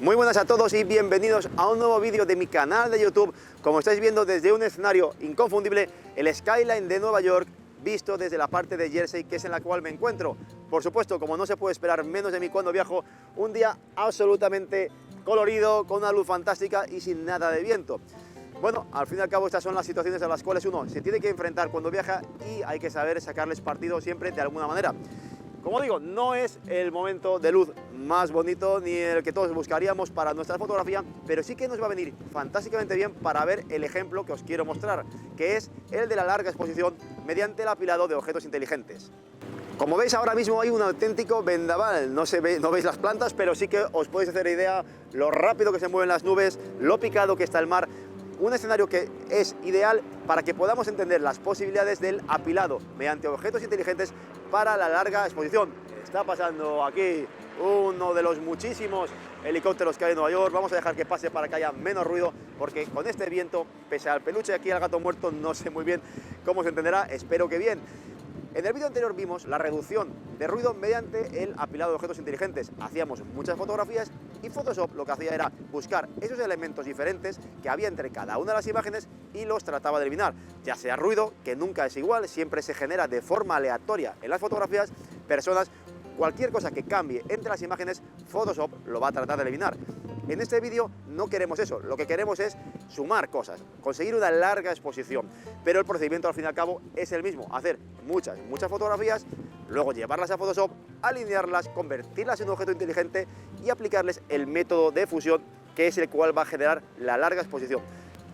Muy buenas a todos y bienvenidos a un nuevo vídeo de mi canal de YouTube. Como estáis viendo, desde un escenario inconfundible, el skyline de Nueva York, visto desde la parte de Jersey, que es en la cual me encuentro. Por supuesto, como no se puede esperar menos de mí cuando viajo, un día absolutamente colorido, con una luz fantástica y sin nada de viento. Bueno, al fin y al cabo estas son las situaciones a las cuales uno se tiene que enfrentar cuando viaja y hay que saber sacarles partido siempre de alguna manera. Como digo, no es el momento de luz más bonito ni el que todos buscaríamos para nuestra fotografía, pero sí que nos va a venir fantásticamente bien para ver el ejemplo que os quiero mostrar, que es el de la larga exposición mediante el apilado de objetos inteligentes. Como veis, ahora mismo hay un auténtico vendaval. No veis las plantas, pero sí que os podéis hacer idea lo rápido que se mueven las nubes, lo picado que está el mar. Un escenario que es ideal para que podamos entender las posibilidades del apilado mediante objetos inteligentes para la larga exposición. Está pasando aquí uno de los muchísimos helicópteros que hay en Nueva York. Vamos a dejar que pase para que haya menos ruido, porque con este viento, pese al peluche aquí al gato muerto, no sé muy bien cómo se entenderá, espero que bien. En el vídeo anterior vimos la reducción de ruido mediante el apilado de objetos inteligentes. Hacíamos muchas fotografías y Photoshop lo que hacía era buscar esos elementos diferentes que había entre cada una de las imágenes y los trataba de eliminar. Ya sea ruido, que nunca es igual, siempre se genera de forma aleatoria en las fotografías, personas, cualquier cosa que cambie entre las imágenes, Photoshop lo va a tratar de eliminar. En este vídeo no queremos eso, lo que queremos es sumar cosas, conseguir una larga exposición, pero el procedimiento al fin y al cabo es el mismo, hacer muchas fotografías, luego llevarlas a Photoshop, alinearlas, convertirlas en un objeto inteligente y aplicarles el método de fusión, que es el cual va a generar la larga exposición.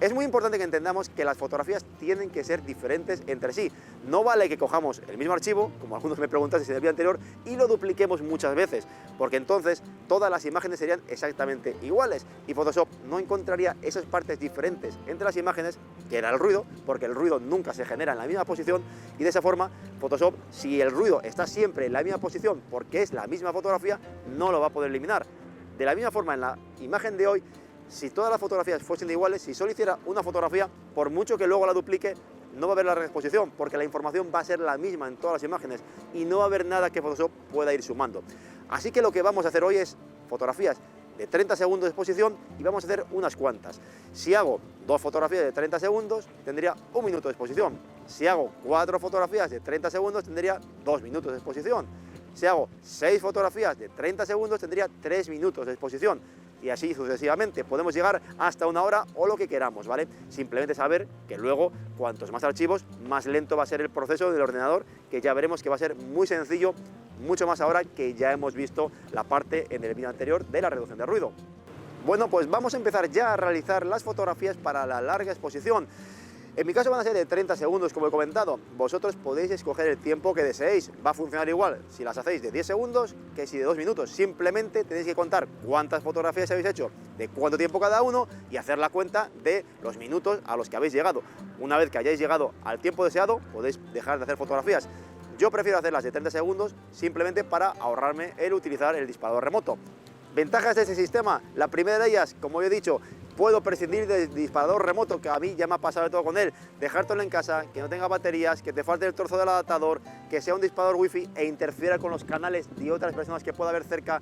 Es muy importante que entendamos que las fotografías tienen que ser diferentes entre sí. No vale que cojamos el mismo archivo, como algunos me preguntasteis en el vídeo anterior, y lo dupliquemos muchas veces, porque entonces todas las imágenes serían exactamente iguales y Photoshop no encontraría esas partes diferentes entre las imágenes, que era el ruido, porque el ruido nunca se genera en la misma posición, y de esa forma Photoshop, si el ruido está siempre en la misma posición porque es la misma fotografía, no lo va a poder eliminar. De la misma forma, en la imagen de hoy, si todas las fotografías fuesen iguales, si solo hiciera una fotografía, por mucho que luego la duplique, no va a haber la exposición, porque la información va a ser la misma en todas las imágenes y no va a haber nada que Photoshop pueda ir sumando. Así que lo que vamos a hacer hoy es fotografías de 30 segundos de exposición y vamos a hacer unas cuantas. Si hago 2 fotografías de 30 segundos, tendría 1 minuto de exposición. Si hago 4 fotografías de 30 segundos, tendría 2 minutos de exposición. Si hago 6 fotografías de 30 segundos, tendría 3 minutos de exposición. Y así sucesivamente, podemos llegar hasta 1 hora o lo que queramos, ¿vale? Simplemente saber que luego, cuantos más archivos, más lento va a ser el proceso del ordenador, que ya veremos que va a ser muy sencillo, mucho más ahora que ya hemos visto la parte en el vídeo anterior de la reducción de ruido. Bueno, pues vamos a empezar ya a realizar las fotografías para la larga exposición. En mi caso van a ser de 30 segundos, como he comentado. Vosotros podéis escoger el tiempo que deseéis. Va a funcionar igual si las hacéis de 10 segundos que si de 2 minutos. Simplemente tenéis que contar cuántas fotografías habéis hecho, de cuánto tiempo cada uno y hacer la cuenta de los minutos a los que habéis llegado. Una vez que hayáis llegado al tiempo deseado, podéis dejar de hacer fotografías. Yo prefiero hacerlas de 30 segundos simplemente para ahorrarme el utilizar el disparador remoto. Ventajas de este sistema, la primera de ellas, como he dicho, puedo prescindir del disparador remoto, que a mí ya me ha pasado de todo con él. Dejártelo en casa, que no tenga baterías, que te falte el trozo del adaptador, que sea un disparador wifi e interfiera con los canales de otras personas que pueda haber cerca.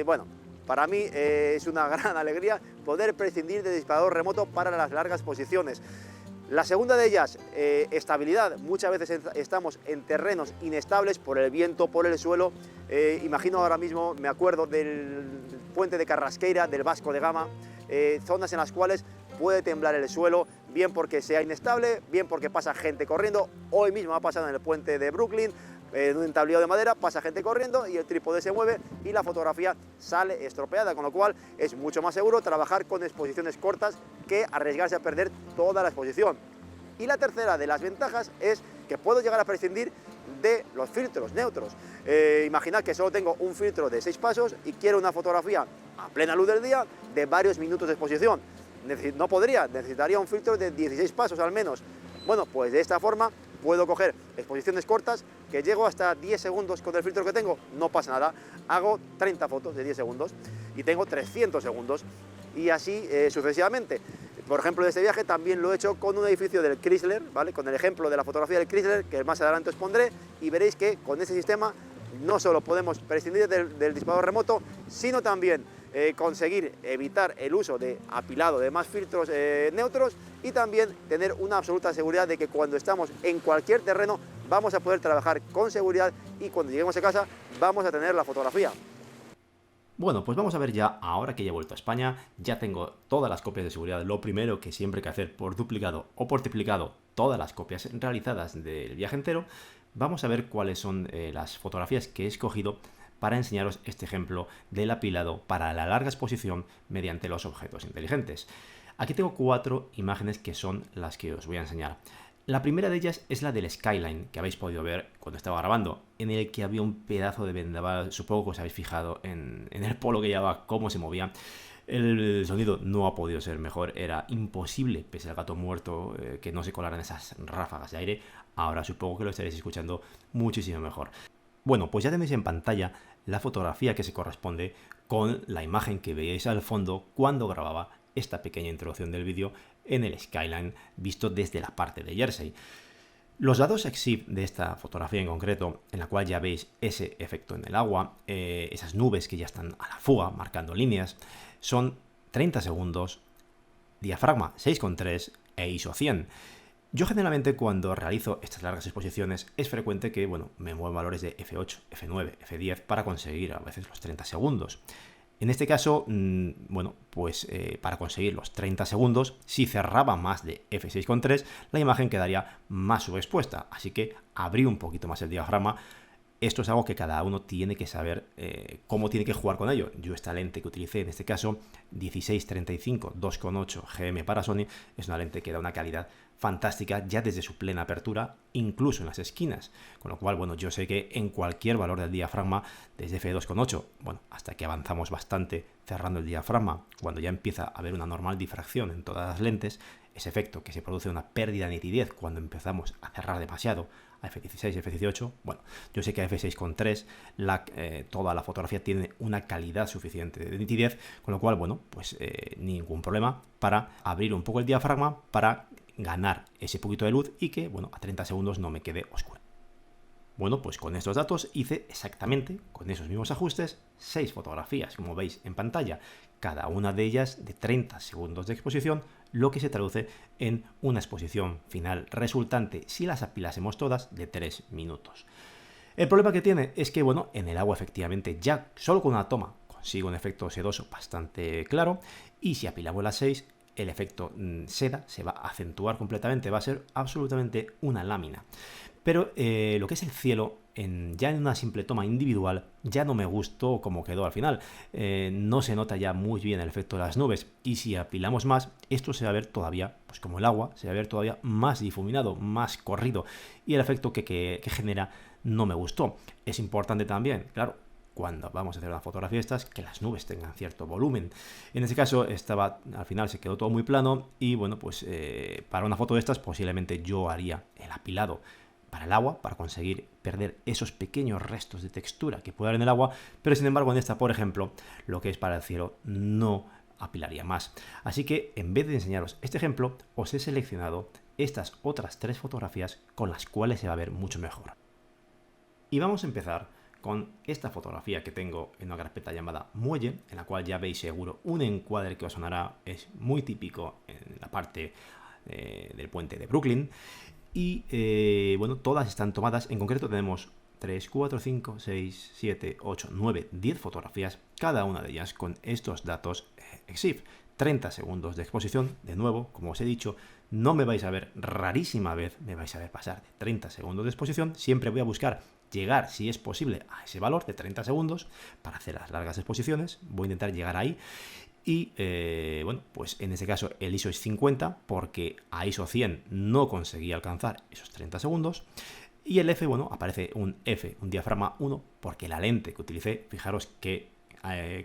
Bueno, para mí es una gran alegría poder prescindir del disparador remoto para las largas posiciones. La segunda de ellas, estabilidad. Muchas veces estamos en terrenos inestables por el viento, por el suelo. Imagino ahora mismo, me acuerdo del puente de Carrasqueira, del Vasco de Gama, zonas en las cuales puede temblar el suelo, bien porque sea inestable, bien porque pasa gente corriendo. Hoy mismo ha pasado en el puente de Brooklyn, en un entablado de madera, pasa gente corriendo y el trípode se mueve y la fotografía sale estropeada, con lo cual es mucho más seguro trabajar con exposiciones cortas que arriesgarse a perder toda la exposición. Y la tercera de las ventajas es que puedo llegar a prescindir de los filtros neutros. Imaginad que solo tengo un filtro de 6 pasos y quiero una fotografía a plena luz del día de varios minutos de exposición. No podría, necesitaría un filtro de 16 pasos al menos. Bueno, pues de esta forma puedo coger exposiciones cortas que llego hasta 10 segundos con el filtro que tengo, no pasa nada. Hago 30 fotos de 10 segundos y tengo 300 segundos y así sucesivamente. Por ejemplo, de este viaje también lo he hecho con un edificio del Chrysler, ¿vale? Con el ejemplo de la fotografía del Chrysler, que más adelante os pondré, y veréis que con ese sistema no solo podemos prescindir del disparador remoto, sino también conseguir evitar el uso de apilado de más filtros neutros y también tener una absoluta seguridad de que cuando estamos en cualquier terreno vamos a poder trabajar con seguridad y cuando lleguemos a casa vamos a tener la fotografía. Bueno, pues vamos a ver ya, ahora que ya he vuelto a España, ya tengo todas las copias de seguridad. Lo primero que siempre hay que hacer por duplicado o por triplicado todas las copias realizadas del viaje entero, vamos a ver cuáles son las fotografías que he escogido para enseñaros este ejemplo del apilado para la larga exposición mediante los objetos inteligentes. Aquí tengo 4 imágenes que son las que os voy a enseñar. La primera de ellas es la del skyline, que habéis podido ver cuando estaba grabando, en el que había un pedazo de vendaval. Supongo que os habéis fijado en el polo que llevaba, cómo se movía. El sonido no ha podido ser mejor, era imposible, pese al gato muerto, que no se colaran esas ráfagas de aire. Ahora supongo que lo estaréis escuchando muchísimo mejor. Bueno, pues ya tenéis en pantalla la fotografía que se corresponde con la imagen que veíais al fondo cuando grababa esta pequeña introducción del vídeo en el skyline visto desde la parte de Jersey. Los datos EXIF de esta fotografía en concreto, en la cual ya veis ese efecto en el agua, esas nubes que ya están a la fuga, marcando líneas, son 30 segundos, diafragma 6,3 e ISO 100. Yo generalmente cuando realizo estas largas exposiciones es frecuente que me muevo valores de F8, F9, F10 para conseguir a veces los 30 segundos. En este caso, para conseguir los 30 segundos, si cerraba más de F6,3, la imagen quedaría más subexpuesta, así que abrí un poquito más el diafragma. Esto es algo que cada uno tiene que saber cómo tiene que jugar con ello. Yo esta lente que utilicé, en este caso, 16-35 2,8 GM para Sony, es una lente que da una calidad fantástica ya desde su plena apertura, incluso en las esquinas. Con lo cual, yo sé que en cualquier valor del diafragma, desde F2,8, hasta que avanzamos bastante cerrando el diafragma, cuando ya empieza a haber una normal difracción en todas las lentes, ese efecto que se produce una pérdida de nitidez cuando empezamos a cerrar demasiado, a F16, F18, yo sé que a F6,3 toda la fotografía tiene una calidad suficiente de nitidez, con lo cual, ningún problema para abrir un poco el diafragma para ganar ese poquito de luz y que, a 30 segundos no me quede oscuro. Bueno, pues con estos datos hice exactamente, con esos mismos ajustes, 6 fotografías, como veis en pantalla, cada una de ellas de 30 segundos de exposición, lo que se traduce en una exposición final resultante, si las apilásemos todas, de 3 minutos. El problema que tiene es que, en el agua efectivamente ya solo con una toma consigo un efecto sedoso bastante claro, y si apilamos las 6, el efecto seda se va a acentuar completamente, va a ser absolutamente una lámina. Pero lo que es el cielo, ya en una simple toma individual, ya no me gustó como quedó al final. No se nota ya muy bien el efecto de las nubes, y si apilamos más, esto se va a ver todavía, pues como el agua, se va a ver todavía más difuminado, más corrido, y el efecto que genera no me gustó. Es importante también, claro, cuando vamos a hacer una fotografía de estas, que las nubes tengan cierto volumen. En este caso al final se quedó todo muy plano y para una foto de estas posiblemente yo haría el apilado para el agua, para conseguir perder esos pequeños restos de textura que puede haber en el agua, pero sin embargo en esta, por ejemplo, lo que es para el cielo no apilaría más. Así que en vez de enseñaros este ejemplo, os he seleccionado estas otras 3 fotografías con las cuales se va a ver mucho mejor. Y vamos a empezar con esta fotografía que tengo en una carpeta llamada Muelle, en la cual ya veis seguro un encuadre que os sonará, es muy típico en la parte del puente de Brooklyn. Y todas están tomadas, en concreto tenemos 3, 4, 5, 6, 7, 8, 9, 10 fotografías, cada una de ellas con estos datos EXIF. 30 segundos de exposición, de nuevo, como os he dicho, no me vais a ver, rarísima vez me vais a ver pasar de 30 segundos de exposición, siempre voy a buscar llegar, si es posible, a ese valor de 30 segundos para hacer las largas exposiciones, voy a intentar llegar ahí. Y en este caso el ISO es 50 porque a ISO 100 no conseguí alcanzar esos 30 segundos. Y el F, aparece un F, un diafragma 1, porque la lente que utilicé, fijaros que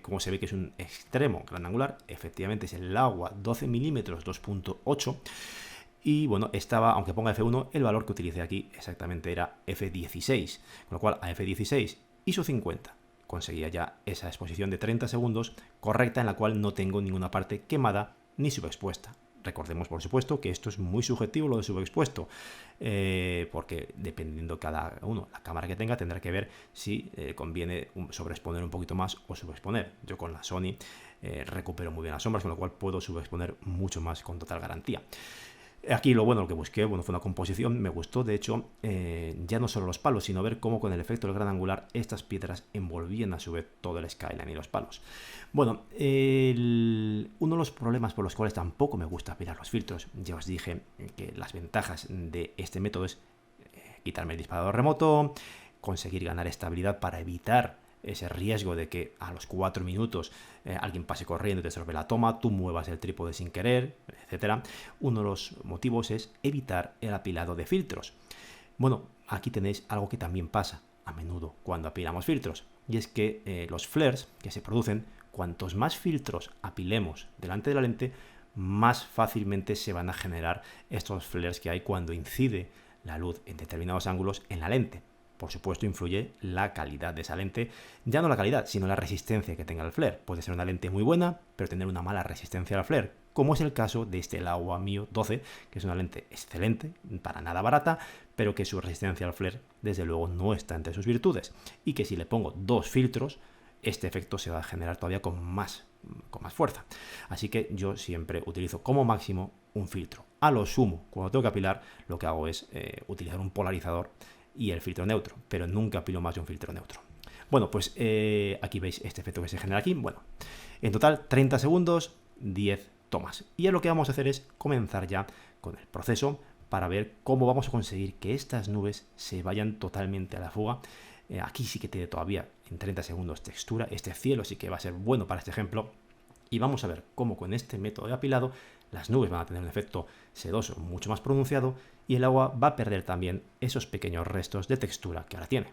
como se ve que es un extremo gran angular, efectivamente es el agua 12 milímetros 2.8. Y estaba, aunque ponga F1, el valor que utilicé aquí exactamente era F16, con lo cual a F16 ISO 50 conseguía ya esa exposición de 30 segundos correcta, en la cual no tengo ninguna parte quemada ni subexpuesta. Recordemos, por supuesto, que esto es muy subjetivo lo de subexpuesto, porque dependiendo cada uno, la cámara que tenga, tendrá que ver si conviene sobreexponer un poquito más o subexponer. Yo con la Sony recupero muy bien las sombras, con lo cual puedo subexponer mucho más con total garantía. Aquí lo que busqué, fue una composición, me gustó, de hecho, ya no solo los palos, sino ver cómo con el efecto del gran angular estas piedras envolvían a su vez todo el skyline y los palos. Bueno, uno de los problemas por los cuales tampoco me gusta apilar los filtros, ya os dije que las ventajas de este método es quitarme el disparador remoto, conseguir ganar estabilidad para evitar ese riesgo de que a los 4 minutos alguien pase corriendo y te sorbe la toma, tú muevas el trípode sin querer, etcétera. Uno de los motivos es evitar el apilado de filtros. Bueno, aquí tenéis algo que también pasa a menudo cuando apilamos filtros, y es que los flares que se producen, cuantos más filtros apilemos delante de la lente, más fácilmente se van a generar estos flares que hay cuando incide la luz en determinados ángulos en la lente. Por supuesto, influye la calidad de esa lente, ya no la calidad, sino la resistencia que tenga el flare. Puede ser una lente muy buena, pero tener una mala resistencia al flare, como es el caso de este Laowa Mio 12, que es una lente excelente, para nada barata, pero que su resistencia al flare, desde luego, no está entre sus virtudes, y que si le pongo 2 filtros, este efecto se va a generar todavía con más fuerza. Así que yo siempre utilizo como máximo un filtro. A lo sumo, cuando tengo que apilar, lo que hago es utilizar un polarizador y el filtro neutro, pero nunca apilo más de un filtro neutro. Bueno, pues aquí veis este efecto que se genera aquí. Bueno, en total 30 segundos, 10 tomas. Y lo que vamos a hacer es comenzar ya con el proceso para ver cómo vamos a conseguir que estas nubes se vayan totalmente a la fuga. Aquí sí que tiene todavía en 30 segundos textura, este cielo sí que va a ser bueno para este ejemplo. Y vamos a ver cómo con este método de apilado las nubes van a tener un efecto sedoso mucho más pronunciado y el agua va a perder también esos pequeños restos de textura que ahora tiene.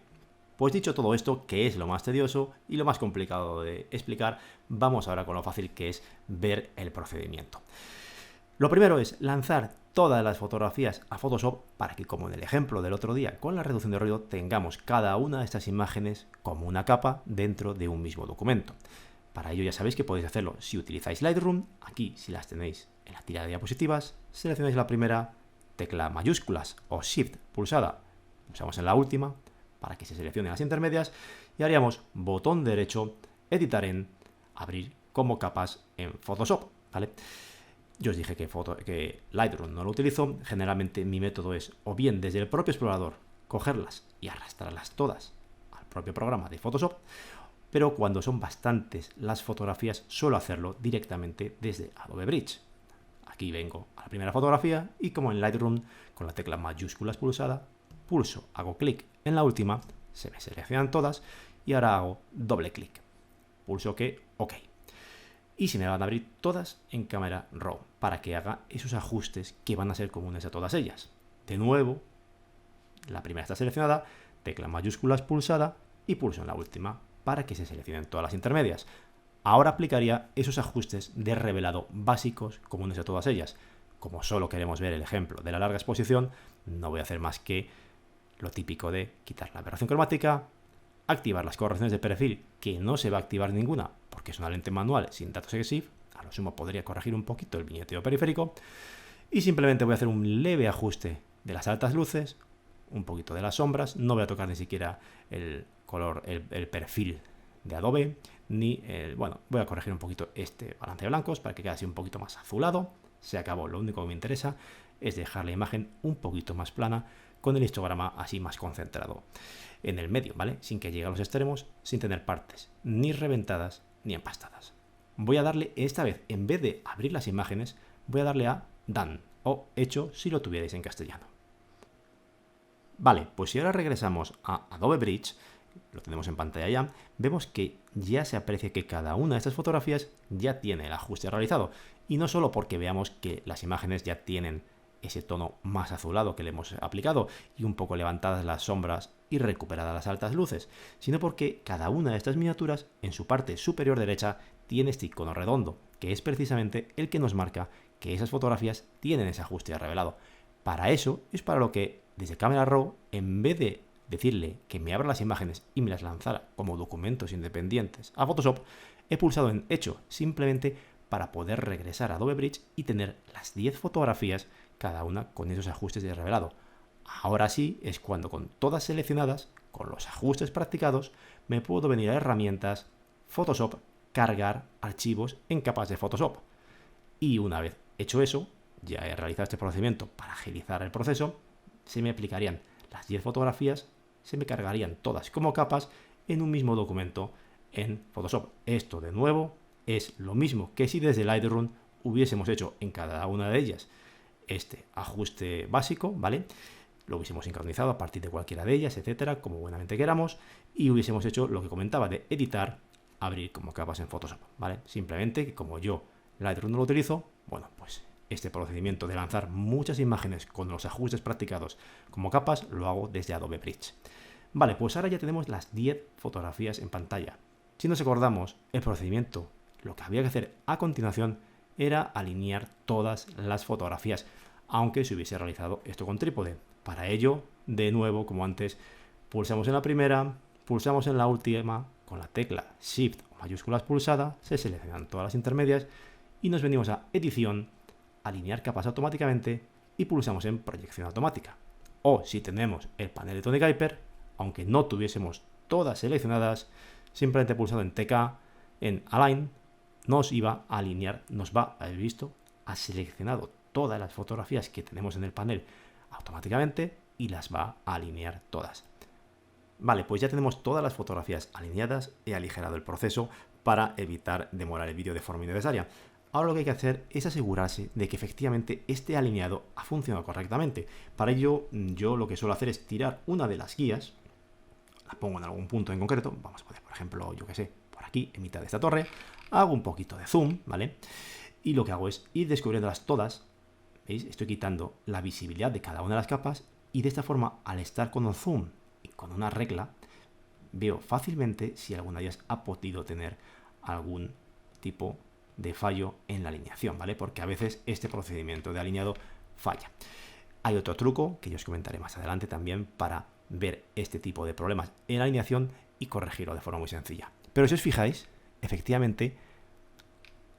Pues dicho todo esto, que es lo más tedioso y lo más complicado de explicar, vamos ahora con lo fácil que es ver el procedimiento. Lo primero es lanzar todas las fotografías a Photoshop para que, como en el ejemplo del otro día con la reducción de ruido, tengamos cada una de estas imágenes como una capa dentro de un mismo documento. Para ello ya sabéis que podéis hacerlo si utilizáis Lightroom. Aquí, si las tenéis en la tira de diapositivas, seleccionáis la primera, tecla mayúsculas o Shift pulsada, pulsamos en la última para que se seleccionen las intermedias y haríamos botón derecho, editar en, abrir como capas en Photoshop, ¿vale? Yo os dije que Lightroom no lo utilizo. Generalmente mi método es o bien desde el propio explorador cogerlas y arrastrarlas todas al propio programa de Photoshop, pero cuando son bastantes las fotografías suelo hacerlo directamente desde Adobe Bridge. Aquí vengo a la primera fotografía y como en Lightroom con la tecla mayúsculas pulsada, pulso, hago clic en la última, se me seleccionan todas y ahora hago doble clic. Pulso OK. Y se me van a abrir todas en cámara RAW para que haga esos ajustes que van a ser comunes a todas ellas. De nuevo, la primera está seleccionada, tecla mayúsculas pulsada y pulso en la última para que se seleccionen todas las intermedias. Ahora aplicaría esos ajustes de revelado básicos comunes a todas ellas. Como solo queremos ver el ejemplo de la larga exposición, no voy a hacer más que lo típico de quitar la aberración cromática, activar las correcciones de perfil, que no se va a activar ninguna porque es una lente manual sin datos EXIF, a lo sumo podría corregir un poquito el viñeteo periférico, y simplemente voy a hacer un leve ajuste de las altas luces, un poquito de las sombras, no voy a tocar ni siquiera el color, el perfil de Adobe, ni voy a corregir un poquito este balance de blancos para que quede así un poquito más azulado. Se acabó. Lo único que me interesa es dejar la imagen un poquito más plana con el histograma así más concentrado en el medio, ¿vale? Sin que llegue a los extremos, sin tener partes ni reventadas ni empastadas. Voy a darle, esta vez, en vez de abrir las imágenes, voy a darle a Done o hecho si lo tuvierais en castellano. Vale, pues si ahora regresamos a Adobe Bridge, lo tenemos en pantalla ya, vemos que ya se aprecia que cada una de estas fotografías ya tiene el ajuste realizado. Y no solo porque veamos que las imágenes ya tienen ese tono más azulado que le hemos aplicado y un poco levantadas las sombras y recuperadas las altas luces, sino porque cada una de estas miniaturas en su parte superior derecha tiene este icono redondo, que es precisamente el que nos marca que esas fotografías tienen ese ajuste revelado. Para eso es para lo que desde Camera Raw, en vez de decirle que me abra las imágenes y me las lanzara como documentos independientes a Photoshop, he pulsado en Hecho, simplemente para poder regresar a Adobe Bridge y tener las 10 fotografías, cada una con esos ajustes de revelado. Ahora sí es cuando con todas seleccionadas, con los ajustes practicados, me puedo venir a herramientas, Photoshop, cargar archivos en capas de Photoshop. Y una vez hecho eso, ya he realizado este procedimiento para agilizar el proceso, se me aplicarían las 10 fotografías, se me cargarían todas como capas en un mismo documento en Photoshop. Esto de nuevo es lo mismo que si desde Lightroom hubiésemos hecho en cada una de ellas este ajuste básico, ¿vale? Lo hubiésemos sincronizado a partir de cualquiera de ellas, etcétera, como buenamente queramos, y hubiésemos hecho lo que comentaba de editar, abrir como capas en Photoshop, ¿vale? Simplemente que como yo Lightroom no lo utilizo, bueno, pues este procedimiento de lanzar muchas imágenes con los ajustes practicados como capas lo hago desde Adobe Bridge. Vale, pues ahora ya tenemos las 10 fotografías en pantalla. Si nos acordamos, el procedimiento, lo que había que hacer a continuación era alinear todas las fotografías, aunque se hubiese realizado esto con trípode. Para ello, de nuevo, como antes, pulsamos en la primera, pulsamos en la última, con la tecla Shift o mayúsculas pulsada, se seleccionan todas las intermedias y nos venimos a Edición, Alinear capas automáticamente y pulsamos en Proyección automática. O si tenemos el panel de Tony Kuiper, aunque no tuviésemos todas seleccionadas, simplemente pulsando en TK, en Align, nos iba a alinear, nos va, habéis visto, ha seleccionado todas las fotografías que tenemos en el panel automáticamente y las va a alinear todas. Vale, pues ya tenemos todas las fotografías alineadas, he aligerado el proceso para evitar demorar el vídeo de forma innecesaria. Ahora lo que hay que hacer es asegurarse de que efectivamente este alineado ha funcionado correctamente. Para ello, yo lo que suelo hacer es tirar una de las guías, la pongo en algún punto en concreto, vamos a poner, por ejemplo, yo que sé, por aquí, en mitad de esta torre, hago un poquito de zoom, ¿vale? Y lo que hago es ir descubriéndolas todas, ¿veis? Estoy quitando la visibilidad de cada una de las capas y de esta forma, al estar con un zoom y con una regla, veo fácilmente si alguna de ellas ha podido tener algún tipo de fallo en la alineación, ¿vale? Porque a veces este procedimiento de alineado falla. Hay otro truco que yo os comentaré más adelante también para ver este tipo de problemas en la alineación y corregirlo de forma muy sencilla. Pero si os fijáis, efectivamente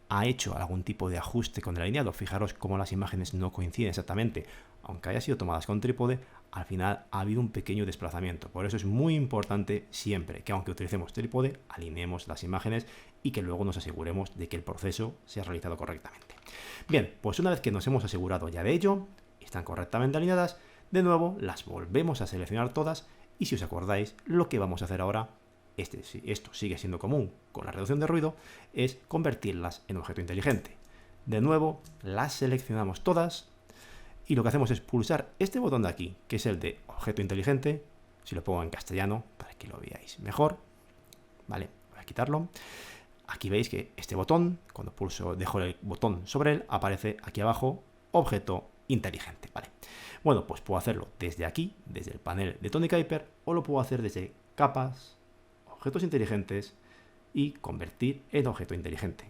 ha hecho algún tipo de ajuste con el alineado. Fijaros cómo las imágenes no coinciden exactamente. Aunque haya sido tomadas con trípode, al final ha habido un pequeño desplazamiento. Por eso es muy importante siempre que aunque utilicemos trípode, alineemos las imágenes y que luego nos aseguremos de que el proceso se ha realizado correctamente. Bien, pues una vez que nos hemos asegurado ya de ello, están correctamente alineadas, de nuevo las volvemos a seleccionar todas y si os acordáis, lo que vamos a hacer ahora, esto sigue siendo común con la reducción de ruido, es convertirlas en objeto inteligente. De nuevo, las seleccionamos todas y lo que hacemos es pulsar este botón de aquí, que es el de objeto inteligente, si lo pongo en castellano para que lo veáis mejor, ¿vale? Voy a quitarlo. Aquí veis que este botón, cuando dejo el botón sobre él, aparece aquí abajo, objeto inteligente, ¿vale? Bueno, pues puedo hacerlo desde aquí, desde el panel de Tony Kuiper, o lo puedo hacer desde capas, objetos inteligentes y convertir en objeto inteligente,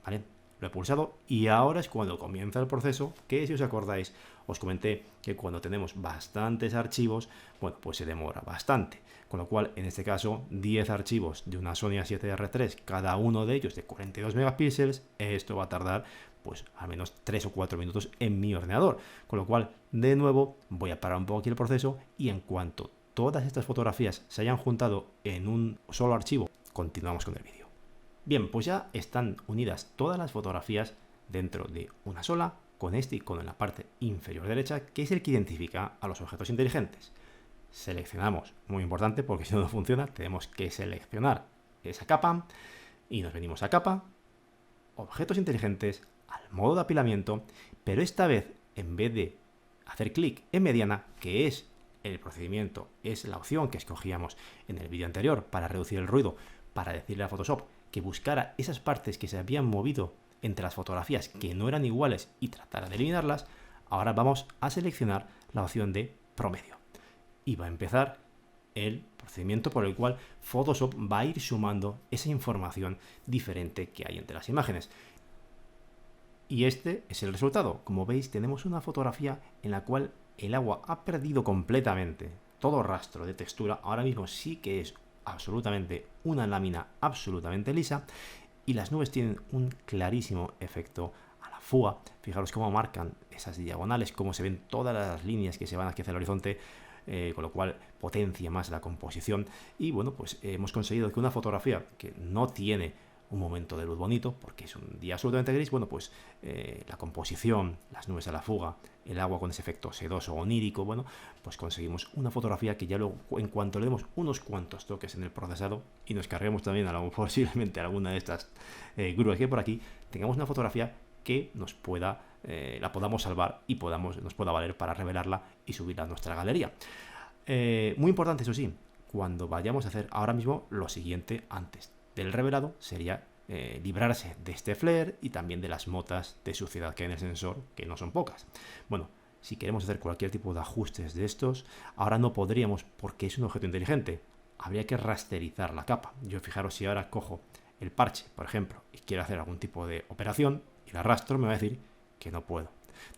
¿vale? Lo he pulsado y ahora es cuando comienza el proceso, que si os acordáis, os comenté que cuando tenemos bastantes archivos, bueno, pues se demora bastante. Con lo cual, en este caso, 10 archivos de una Sony A7R3, cada uno de ellos de 42 megapíxeles, esto va a tardar pues al menos 3 o 4 minutos en mi ordenador. Con lo cual, de nuevo, voy a parar un poco aquí el proceso y en cuanto todas estas fotografías se hayan juntado en un solo archivo, continuamos con el vídeo. Bien, pues ya están unidas todas las fotografías dentro de una sola, con este icono en la parte inferior derecha, que es el que identifica a los objetos inteligentes. Seleccionamos, muy importante porque si no funciona, tenemos que seleccionar esa capa y nos venimos a capa, objetos inteligentes, al modo de apilamiento, pero esta vez, en vez de hacer clic en mediana, que es el procedimiento, es la opción que escogíamos en el vídeo anterior para reducir el ruido, para decirle a Photoshop que buscara esas partes que se habían movido entre las fotografías que no eran iguales y tratara de eliminarlas, ahora vamos a seleccionar la opción de promedio. Y va a empezar el procedimiento por el cual Photoshop va a ir sumando esa información diferente que hay entre las imágenes. Y este es el resultado. Como veis, tenemos una fotografía en la cual el agua ha perdido completamente todo rastro de textura. Ahora mismo sí que es absolutamente una lámina absolutamente lisa y las nubes tienen un clarísimo efecto a la fuga. Fijaros cómo marcan esas diagonales, cómo se ven todas las líneas que se van aquí hacia el horizonte, con lo cual potencia más la composición. Y bueno, pues hemos conseguido que una fotografía que no tiene un momento de luz bonito, porque es un día absolutamente gris, bueno, pues la composición, las nubes a la fuga, el agua con ese efecto sedoso o onírico, bueno, pues conseguimos una fotografía que ya luego, en cuanto le demos unos cuantos toques en el procesado y nos carguemos también posiblemente alguna de estas grúas que hay por aquí, tengamos una fotografía que nos pueda, la podamos salvar y nos pueda valer para revelarla y subirla a nuestra galería. Muy importante, eso sí, cuando vayamos a hacer ahora mismo lo siguiente antes del revelado sería librarse de este flare y también de las motas de suciedad que hay en el sensor, que no son pocas. Bueno, si queremos hacer cualquier tipo de ajustes de estos, ahora no podríamos porque es un objeto inteligente. Habría que rasterizar la capa. Yo fijaros, si ahora cojo el parche, por ejemplo, y quiero hacer algún tipo de operación y la arrastro, me va a decir que no puedo.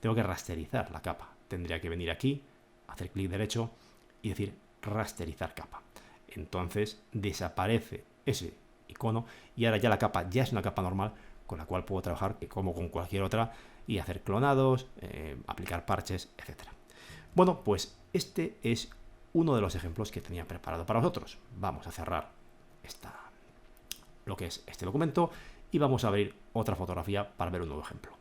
Tengo que rasterizar la capa. Tendría que venir aquí, hacer clic derecho y decir rasterizar capa. Entonces desaparece ese icono y ahora ya la capa ya es una capa normal con la cual puedo trabajar como con cualquier otra y hacer clonados, aplicar parches, etc. Bueno, pues este es uno de los ejemplos que tenía preparado para vosotros. Vamos a cerrar lo que es este documento y vamos a abrir otra fotografía para ver un nuevo ejemplo.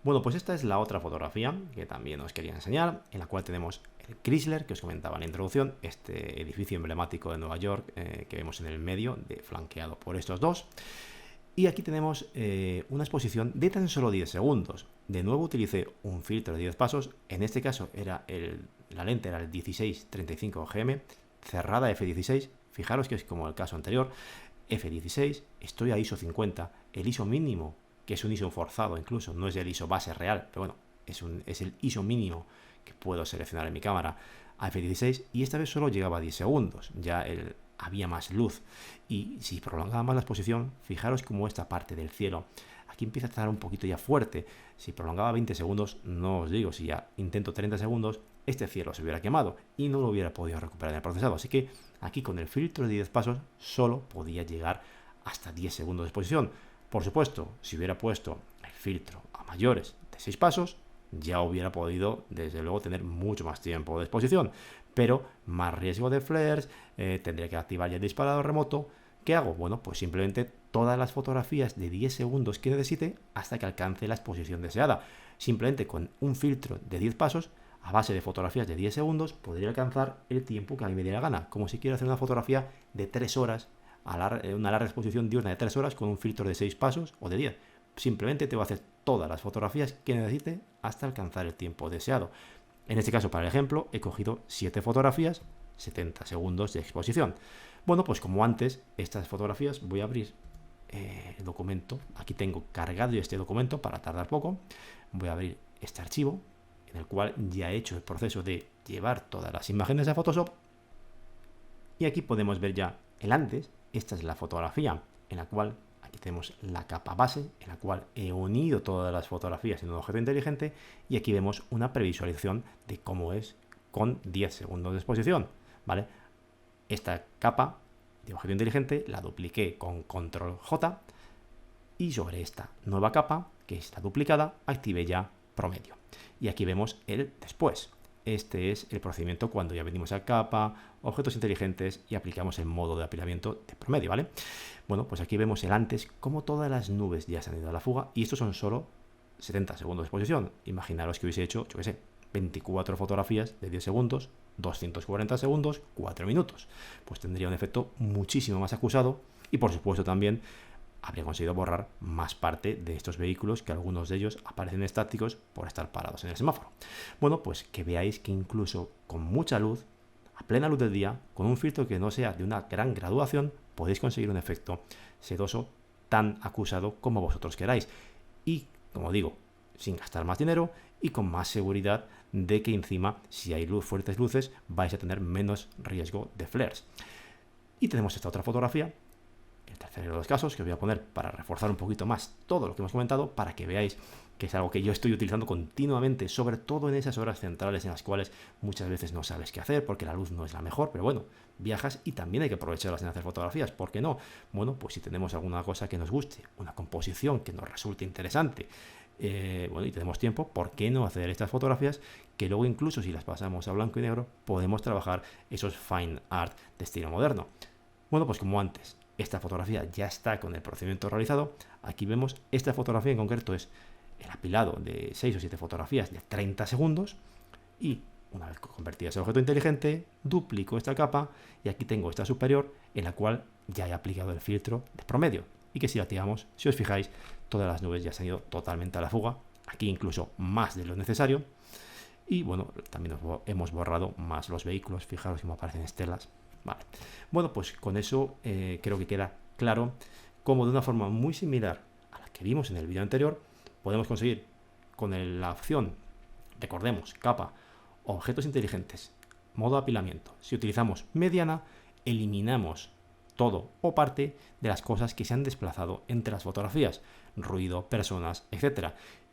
Bueno, pues esta es la otra fotografía que también os quería enseñar, en la cual tenemos el Chrysler, que os comentaba en la introducción, este edificio emblemático de Nueva York que vemos en el medio, flanqueado por estos dos. Y aquí tenemos una exposición de tan solo 10 segundos. De nuevo utilicé un filtro de 10 pasos, en este caso la lente era el 16-35 GM, cerrada f16, fijaros que es como el caso anterior, f16, estoy a ISO 50, el ISO mínimo, que es un ISO forzado incluso, no es el ISO base real, pero bueno, es el ISO mínimo que puedo seleccionar en mi cámara a f16 y esta vez solo llegaba a 10 segundos, ya había más luz y si prolongaba más la exposición, fijaros cómo esta parte del cielo aquí empieza a estar un poquito ya fuerte. Si prolongaba 20 segundos, no os digo, si ya intento 30 segundos, este cielo se hubiera quemado y no lo hubiera podido recuperar en el procesado, así que aquí con el filtro de 10 pasos solo podía llegar hasta 10 segundos de exposición. Por supuesto, si hubiera puesto el filtro a mayores de 6 pasos, ya hubiera podido, desde luego, tener mucho más tiempo de exposición, pero más riesgo de flares, tendría que activar ya el disparador remoto. ¿Qué hago? Bueno, pues simplemente todas las fotografías de 10 segundos que necesite hasta que alcance la exposición deseada. Simplemente con un filtro de 10 pasos, a base de fotografías de 10 segundos, podría alcanzar el tiempo que a mí me dé la gana, como si quiero hacer una fotografía de 3 horas, una larga exposición diurna de 3 horas con un filtro de 6 pasos o de 10. Simplemente te voy a hacer todas las fotografías que necesite hasta alcanzar el tiempo deseado. En este caso, para el ejemplo, he cogido 7 fotografías, 70 segundos de exposición. Bueno, pues como antes, estas fotografías voy a abrir el documento. Aquí tengo cargado este documento para tardar poco. Voy a abrir este archivo en el cual ya he hecho el proceso de llevar todas las imágenes a Photoshop. Y aquí podemos ver ya el antes. Esta es la fotografía en la cual aquí tenemos la capa base, en la cual he unido todas las fotografías en un objeto inteligente. Y aquí vemos una previsualización de cómo es con 10 segundos de exposición, ¿vale? Esta capa de objeto inteligente la dupliqué con control J y sobre esta nueva capa, que está duplicada, activé ya promedio. Y aquí vemos el después. Este es el procedimiento cuando ya venimos a capa, objetos inteligentes y aplicamos el modo de apilamiento de promedio, ¿vale? Bueno, pues aquí vemos el antes, como todas las nubes ya se han ido a la fuga y estos son solo 70 segundos de exposición. Imaginaros que hubiese hecho, yo qué sé, 24 fotografías de 10 segundos, 240 segundos, 4 minutos. Pues tendría un efecto muchísimo más acusado y por supuesto también habría conseguido borrar más parte de estos vehículos, que algunos de ellos aparecen estáticos por estar parados en el semáforo. Bueno, pues que veáis que incluso con mucha luz, a plena luz del día, con un filtro que no sea de una gran graduación, podéis conseguir un efecto sedoso tan acusado como vosotros queráis. Y, como digo, sin gastar más dinero y con más seguridad de que encima, si hay fuertes luces, vais a tener menos riesgo de flares. Y tenemos esta otra fotografía, el tercer tener los casos que os voy a poner para reforzar un poquito más todo lo que hemos comentado, para que veáis que es algo que yo estoy utilizando continuamente, sobre todo en esas horas centrales en las cuales muchas veces no sabes qué hacer porque la luz no es la mejor, pero bueno, viajas y también hay que aprovecharlas en hacer fotografías, ¿por qué no? Bueno, pues si tenemos alguna cosa que nos guste, una composición que nos resulte interesante, bueno, y tenemos tiempo, ¿por qué no hacer estas fotografías que luego incluso si las pasamos a blanco y negro podemos trabajar esos fine art de estilo moderno? Bueno, pues como antes, esta fotografía ya está con el procedimiento realizado. Aquí vemos esta fotografía en concreto es el apilado de 6 o 7 fotografías de 30 segundos y una vez convertida ese objeto inteligente, duplico esta capa y aquí tengo esta superior en la cual ya he aplicado el filtro de promedio y que si la activamos, si os fijáis, todas las nubes ya se han ido totalmente a la fuga, aquí incluso más de lo necesario y bueno, también hemos borrado más los vehículos, fijaros cómo aparecen estelas. Vale. Bueno, pues con eso creo que queda claro cómo de una forma muy similar a la que vimos en el vídeo anterior podemos conseguir con la opción, recordemos, capa, objetos inteligentes, modo apilamiento. Si utilizamos mediana, eliminamos todo o parte de las cosas que se han desplazado entre las fotografías, ruido, personas, etc.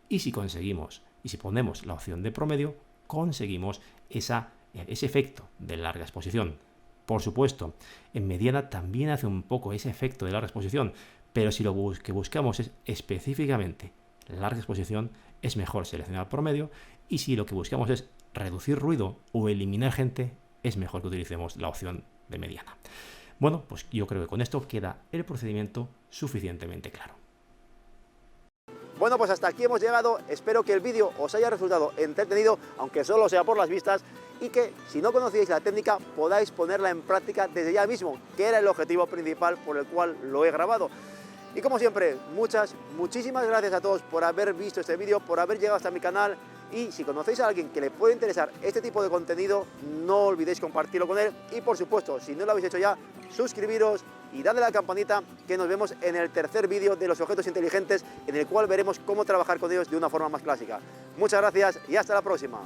Y si conseguimos, y si ponemos la opción de promedio, conseguimos ese efecto de larga exposición. Por supuesto, en mediana también hace un poco ese efecto de larga exposición, pero si lo que buscamos es específicamente larga exposición, es mejor seleccionar promedio, y si lo que buscamos es reducir ruido o eliminar gente, es mejor que utilicemos la opción de mediana. Bueno, pues yo creo que con esto queda el procedimiento suficientemente claro. Bueno, pues hasta aquí hemos llegado. Espero que el vídeo os haya resultado entretenido, aunque solo sea por las vistas, y que si no conocíais la técnica podáis ponerla en práctica desde ya mismo, que era el objetivo principal por el cual lo he grabado. Y como siempre, muchísimas gracias a todos por haber visto este vídeo, por haber llegado hasta mi canal, y si conocéis a alguien que le puede interesar este tipo de contenido, no olvidéis compartirlo con él, y por supuesto, si no lo habéis hecho ya, suscribiros y dadle a la campanita, que nos vemos en el tercer vídeo de los objetos inteligentes, en el cual veremos cómo trabajar con ellos de una forma más clásica. Muchas gracias y hasta la próxima.